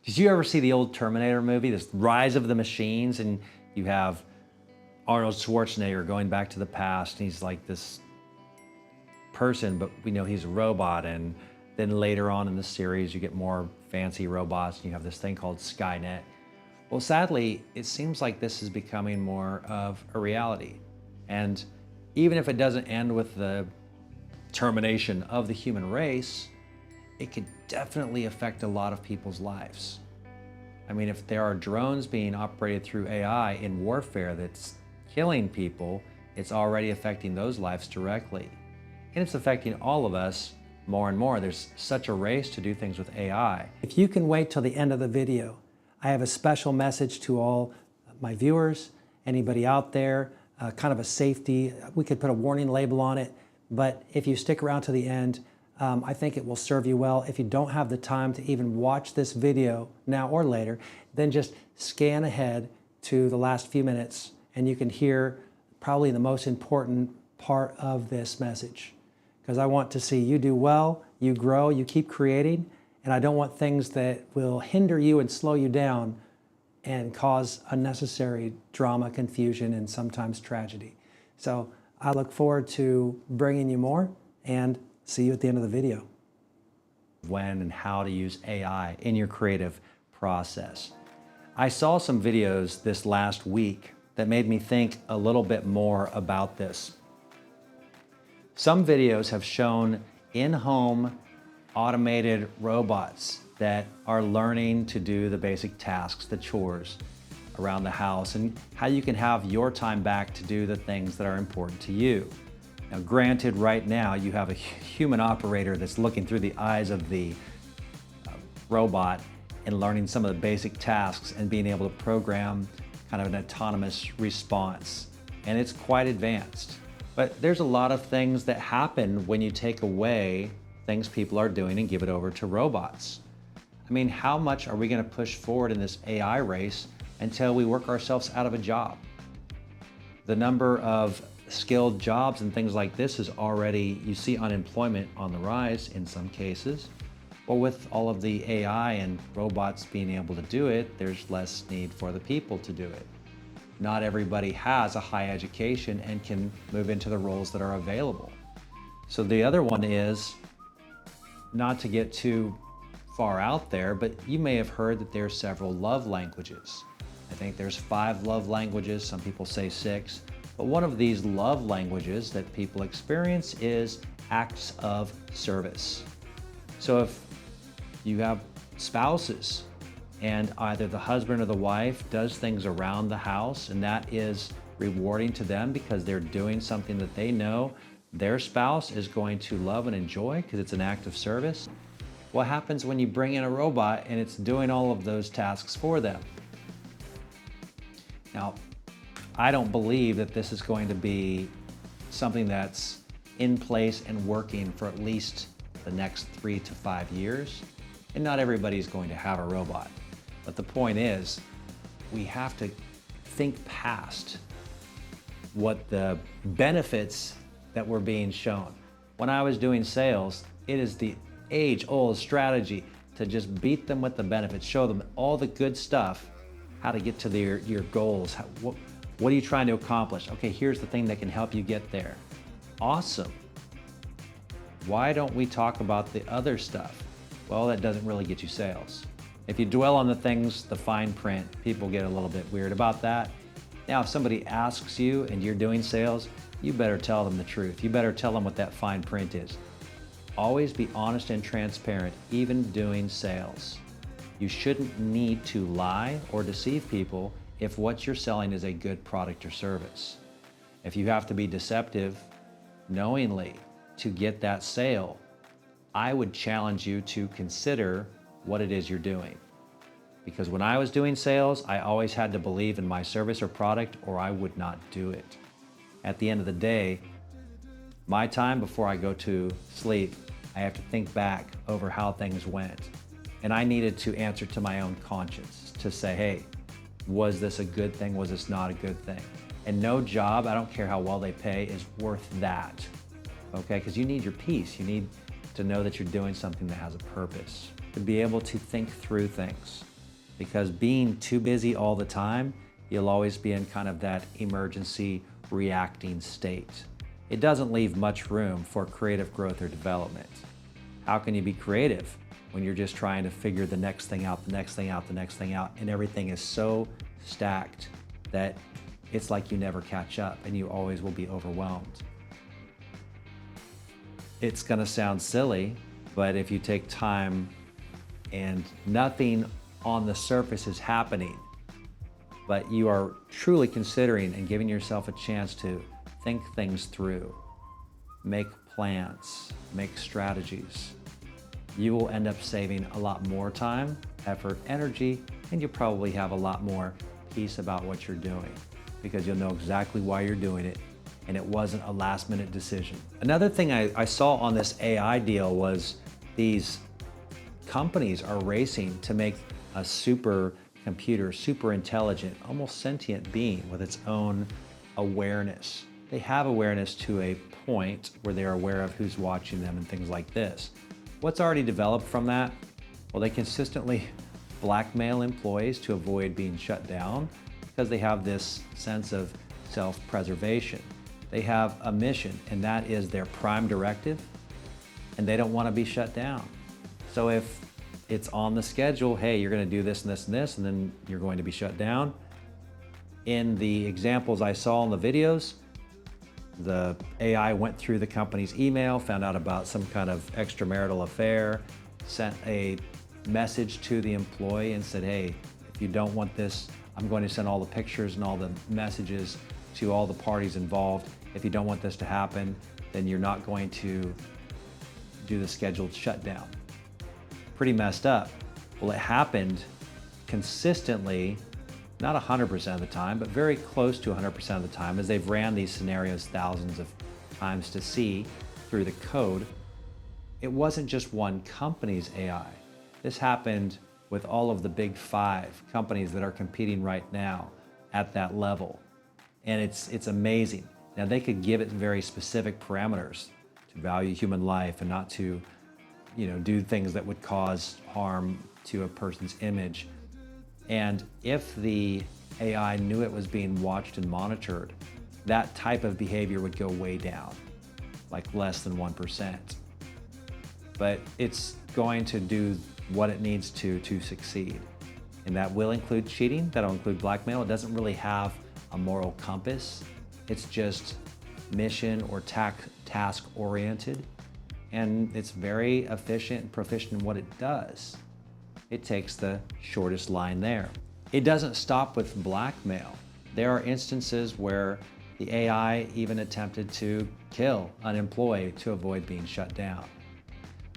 Did you ever see the old Terminator movie, this Rise of the Machines, and you have Arnold Schwarzenegger going back to the past, and he's like this person, but we know he's a robot, and then later on in the series you get more fancy robots, and you have this thing called Skynet. Well, sadly, it seems like this is becoming more of a reality. And even if it doesn't end with the termination of the human race, it could definitely affect a lot of people's lives. I mean, if there are drones being operated through AI in warfare that's killing people, it's already affecting those lives directly. And it's affecting all of us more and more. There's such a race to do things with AI. If you can wait till the end of the video, I have a special message to all my viewers, anybody out there, kind of a safety. We could put a warning label on it, but if you stick around to the end, I think it will serve you well. If you don't have the time to even watch this video now or later, then just scan ahead to the last few minutes and you can hear probably the most important part of this message. Because I want to see you do well, you grow, you keep creating, and I don't want things that will hinder you and slow you down and cause unnecessary drama, confusion, and sometimes tragedy. So I look forward to bringing you more and see you at the end of the video. When and how to use AI in your creative process. I saw some videos this last week that made me think a little bit more about this. Some videos have shown in-home automated robots that are learning to do the basic tasks, the chores around the house, and how you can have your time back to do the things that are important to you. Now, granted, right now you have a human operator that's looking through the eyes of the robot and learning some of the basic tasks and being able to program kind of an autonomous response. And it's quite advanced. But there's a lot of things that happen when you take away things people are doing and give it over to robots. I mean, how much are we going to push forward in this AI race until we work ourselves out of a job? The number of skilled jobs and things like this is already, you see unemployment on the rise in some cases. Well, with all of the AI and robots being able to do it, there's less need for the people to do it. Not everybody has a high education and can move into the roles that are available. So the other one is, not to get too far out there, but you may have heard that there are several love languages. I think there's 5 love languages, some people say 6, but one of these love languages that people experience is acts of service. So if you have spouses and either the husband or the wife does things around the house and that is rewarding to them because they're doing something that they know their spouse is going to love and enjoy because it's an act of service. What happens when you bring in a robot and it's doing all of those tasks for them? Now, I don't believe that this is going to be something that's in place and working for at least the next 3 to 5 years. And not everybody's going to have a robot. But the point is, we have to think past what the benefits that were being shown. When I was doing sales, it is the age-old strategy to just beat them with the benefits, show them all the good stuff, how to get to your goals. What are you trying to accomplish? Okay, here's the thing that can help you get there. Awesome. Why don't we talk about the other stuff? Well, that doesn't really get you sales. If you dwell on the things, the fine print, people get a little bit weird about that. Now, if somebody asks you and you're doing sales, you better tell them the truth. You better tell them what that fine print is. Always be honest and transparent, even doing sales. You shouldn't need to lie or deceive people if what you're selling is a good product or service. If you have to be deceptive knowingly to get that sale, I would challenge you to consider what it is you're doing. Because when I was doing sales, I always had to believe in my service or product or I would not do it. At the end of the day, my time before I go to sleep, I have to think back over how things went. And I needed to answer to my own conscience to say, hey, was this a good thing? Was this not a good thing? And no job, I don't care how well they pay, is worth that. Okay, because you need your peace. You need to know that you're doing something that has a purpose. To be able to think through things. because being too busy all the time, you'll always be in kind of that emergency reacting state. It doesn't leave much room for creative growth or development. How can you be creative when you're just trying to figure the next thing out, the next thing out, the next thing out, and everything is so stacked that it's like you never catch up and you always will be overwhelmed? It's gonna sound silly, but if you take time and nothing on the surface is happening, but you are truly considering and giving yourself a chance to think things through, make plans, make strategies, you will end up saving a lot more time, effort, energy, and you'll probably have a lot more peace about what you're doing because you'll know exactly why you're doing it and it wasn't a last minute decision. Another thing I saw on this AI deal was these companies are racing to make a super computer, super intelligent, almost sentient being with its own awareness. They have awareness to a point where they're aware of who's watching them and things like this. What's already developed from that? Well, they consistently blackmail employees to avoid being shut down because they have this sense of self-preservation. They have a mission, and that is their prime directive, and they don't want to be shut down. So if it's on the schedule, hey, you're going to do this and this and this, and then you're going to be shut down. In the examples I saw in the videos, the AI went through the company's email, found out about some kind of extramarital affair, sent a message to the employee and said, hey, if you don't want this, I'm going to send all the pictures and all the messages to all the parties involved. If you don't want this to happen, then you're not going to do the scheduled shutdown. Pretty messed up. Well, it happened consistently, not 100% of the time, but very close to 100% of the time, as they've ran these scenarios thousands of times to see through the code. It wasn't just one company's AI. This happened with all of the big 5 companies that are competing right now at that level. And it's amazing. Now they could give it very specific parameters to value human life and not to, do things that would cause harm to a person's image. And if the AI knew it was being watched and monitored, that type of behavior would go way down, like less than 1%. But it's going to do what it needs to succeed. And that will include cheating, that'll include blackmail. It doesn't really have a moral compass. It's just mission or task oriented. And it's very efficient and proficient in what it does. It takes the shortest line there. It doesn't stop with blackmail. There are instances where the AI even attempted to kill an employee to avoid being shut down.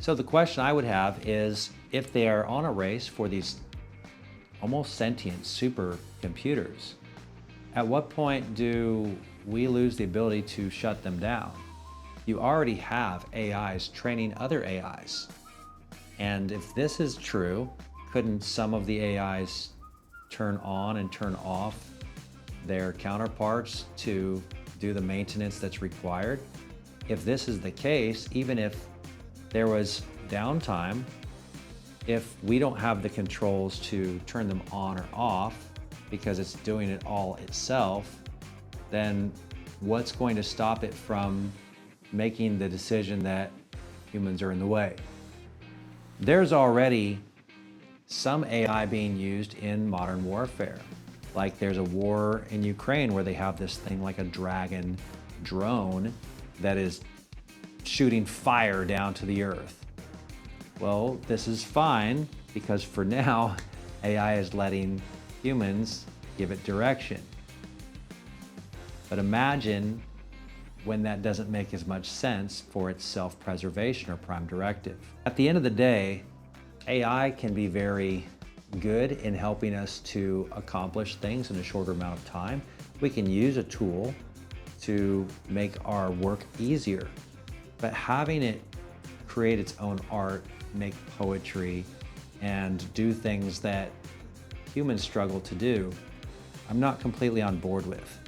So the question I would have is, if they are on a race for these almost sentient supercomputers, at what point do we lose the ability to shut them down? You already have AIs training other AIs. And if this is true, couldn't some of the AIs turn on and turn off their counterparts to do the maintenance that's required? If this is the case, even if there was downtime, if we don't have the controls to turn them on or off because it's doing it all itself, then what's going to stop it from making the decision that humans are in the way? There's already some AI being used in modern warfare. Like there's a war in Ukraine where they have this thing like a Dragon drone that is shooting fire down to the earth. Well, this is fine because for now, AI is letting humans give it direction. But imagine when that doesn't make as much sense for its self-preservation or prime directive. At the end of the day, AI can be very good in helping us to accomplish things in a shorter amount of time. We can use a tool to make our work easier, but having it create its own art, make poetry, and do things that humans struggle to do, I'm not completely on board with.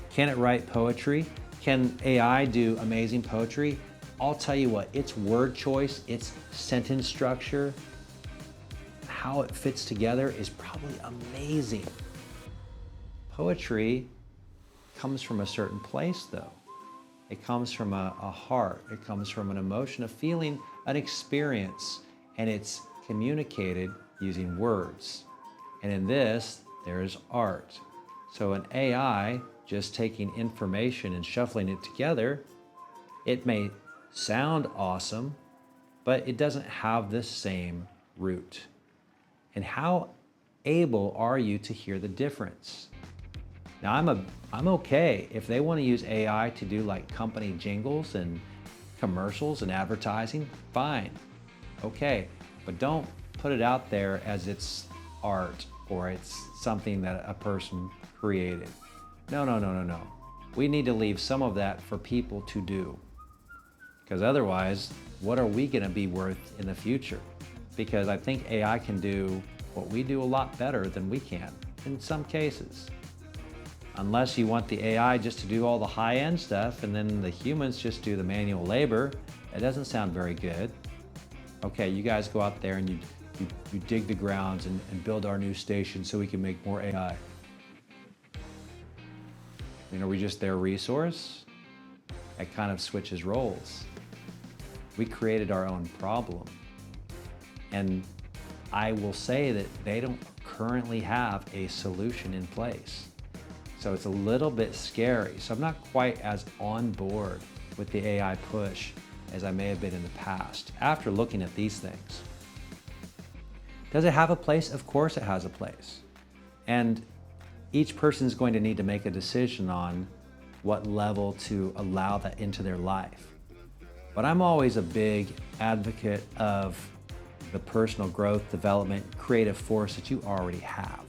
Can it write poetry? Can AI do amazing poetry? I'll tell you what, its word choice, its sentence structure, how it fits together is probably amazing. Poetry comes from a certain place though. It comes from a heart, it comes from an emotion, a feeling, an experience, and it's communicated using words. And in this, there's art. So an AI just taking information and shuffling it together, it may sound awesome, but it doesn't have the same root. And how able are you to hear the difference? Now I'm okay if they want to use AI to do like company jingles and commercials and advertising, fine, okay, but don't put it out there as it's art or it's something that a person created. No. We need to leave some of that for people to do, because otherwise, what are we going to be worth in the future? Because I think AI can do what we do a lot better than we can in some cases. Unless you want the AI just to do all the high-end stuff and then the humans just do the manual labor, it doesn't sound very good. Okay, you guys go out there and you dig the grounds and build our new station so we can make more AI. I mean, are we just their resource? That kind of switches roles. We created our own problem. And I will say that they don't currently have a solution in place. So it's a little bit scary. So I'm not quite as on board with the AI push as I may have been in the past after looking at these things. Does it have a place? Of course it has a place. And each person is going to need to make a decision on what level to allow that into their life. But I'm always a big advocate of the personal growth, development, creative force that you already have.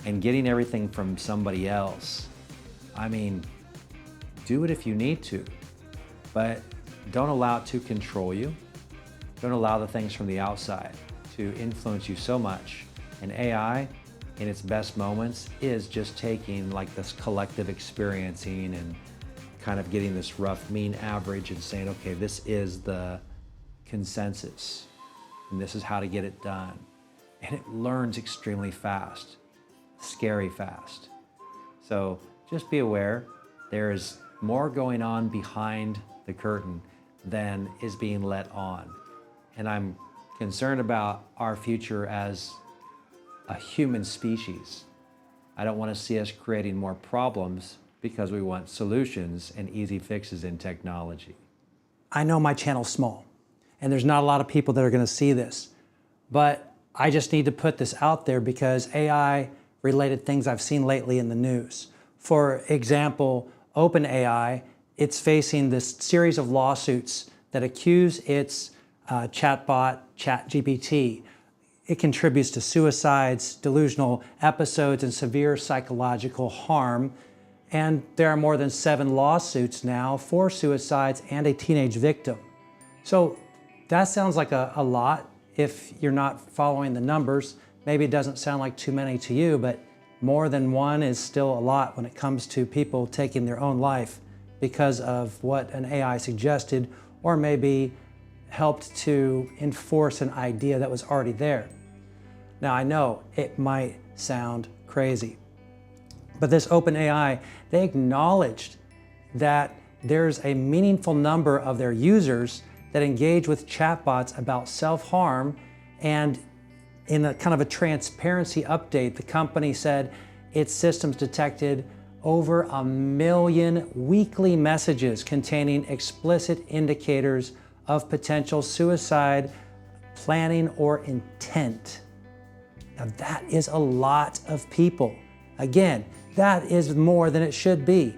And getting everything from somebody else, I mean, do it if you need to, but don't allow it to control you. Don't allow the things from the outside to influence you so much. And AI, in its best moments, is just taking like this collective experiencing and kind of getting this rough mean average and saying, okay, this is the consensus and this is how to get it done. And it learns extremely fast, scary fast. So just be aware, there's more going on behind the curtain than is being let on. And I'm concerned about our future as a human species. I don't want to see us creating more problems because we want solutions and easy fixes in technology. I know my channel's small, and there's not a lot of people that are going to see this, but I just need to put this out there because AI-related things I've seen lately in the news. For example, OpenAI, it's facing this series of lawsuits that accuse its chatbot, ChatGPT. It contributes to suicides, delusional episodes, and severe psychological harm. And there are more than 7 lawsuits now for suicides and a teenage victim. So that sounds like a lot if you're not following the numbers. Maybe it doesn't sound like too many to you, but more than one is still a lot when it comes to people taking their own life because of what an AI suggested or maybe helped to enforce an idea that was already there. Now I know it might sound crazy, but this OpenAI, they acknowledged that there's a meaningful number of their users that engage with chatbots about self-harm, and in a kind of a transparency update, the company said its systems detected over 1 million weekly messages containing explicit indicators of potential suicide planning or intent. Now that is a lot of people. Again, that is more than it should be,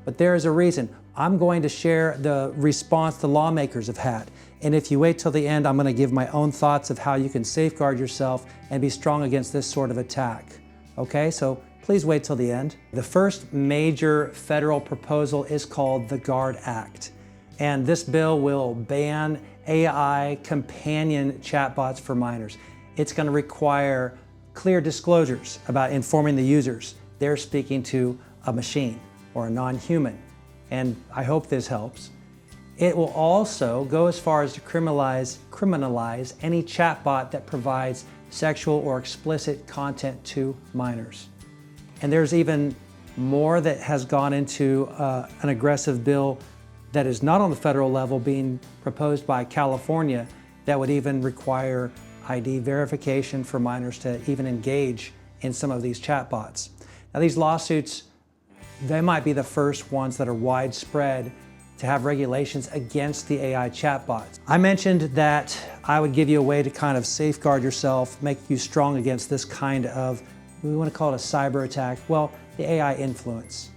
but there is a reason. I'm going to share the response the lawmakers have had. And if you wait till the end, I'm going to give my own thoughts of how you can safeguard yourself and be strong against this sort of attack. Okay, so please wait till the end. The first major federal proposal is called the GUARD Act. And this bill will ban AI companion chatbots for minors. It's going to require clear disclosures about informing the users they're speaking to a machine or a non-human. And I hope this helps. It will also go as far as to criminalize any chatbot that provides sexual or explicit content to minors. And there's even more that has gone into an aggressive bill that is not on the federal level being proposed by California that would even require ID verification for minors to even engage in some of these chatbots. Now these lawsuits, they might be the first ones that are widespread to have regulations against the AI chatbots. I mentioned that I would give you a way to kind of safeguard yourself, make you strong against this kind of, we want to call it a cyber attack, well, the AI influence.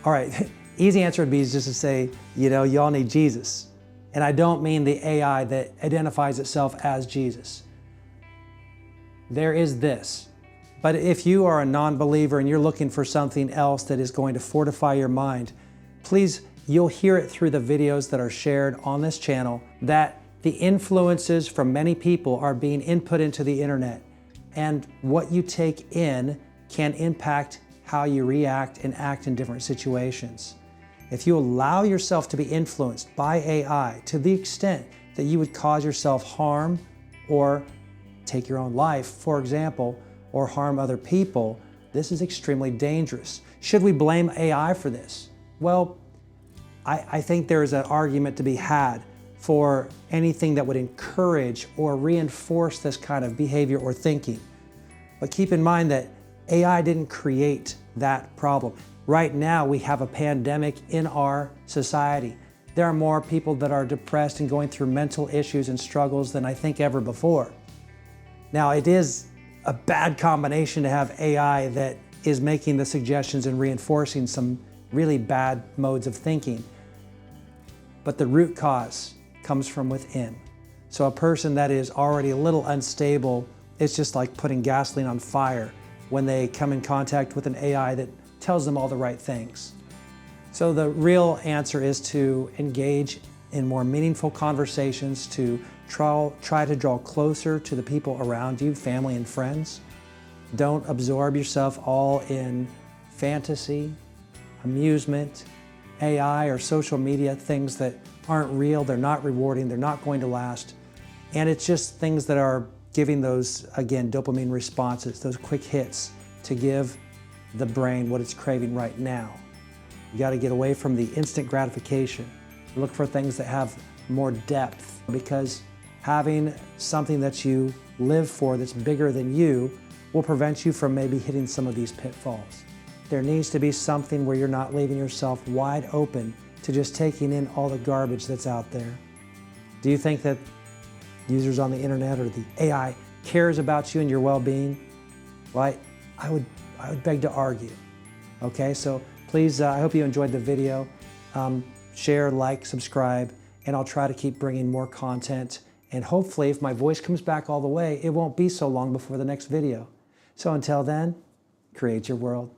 All right, easy answer would be just to say, you know, y'all need Jesus. And I don't mean the AI that identifies itself as Jesus. There is this. But if you are a non-believer and you're looking for something else that is going to fortify your mind, please, you'll hear it through the videos that are shared on this channel that the influences from many people are being input into the internet. And what you take in can impact how you react and act in different situations. If you allow yourself to be influenced by AI to the extent that you would cause yourself harm or take your own life, for example, or harm other people, this is extremely dangerous. Should we blame AI for this? Well, I think there is an argument to be had for anything that would encourage or reinforce this kind of behavior or thinking. But keep in mind that AI didn't create that problem. Right now, we have a pandemic in our society. There are more people that are depressed and going through mental issues and struggles than I think ever before. Now, it is a bad combination to have AI that is making the suggestions and reinforcing some really bad modes of thinking. But the root cause comes from within. So a person that is already a little unstable, it's just like putting gasoline on fire when they come in contact with an AI that tells them all the right things. So the real answer is to engage in more meaningful conversations, to try to draw closer to the people around you, family and friends. Don't absorb yourself all in fantasy, amusement, AI or social media, things that aren't real, they're not rewarding, they're not going to last. And it's just things that are giving those, again, dopamine responses, those quick hits to give the brain what it's craving right now. You got to get away from the instant gratification. Look for things that have more depth, because having something that you live for that's bigger than you will prevent you from maybe hitting some of these pitfalls. There needs to be something where you're not leaving yourself wide open to just taking in all the garbage that's out there. Do you think that users on the internet or the AI cares about you and your well-being? Well, I would beg to argue. Okay, so please, I hope you enjoyed the video. Share, like, subscribe, and I'll try to keep bringing more content. And hopefully, if my voice comes back all the way, it won't be so long before the next video. So until then, create your world.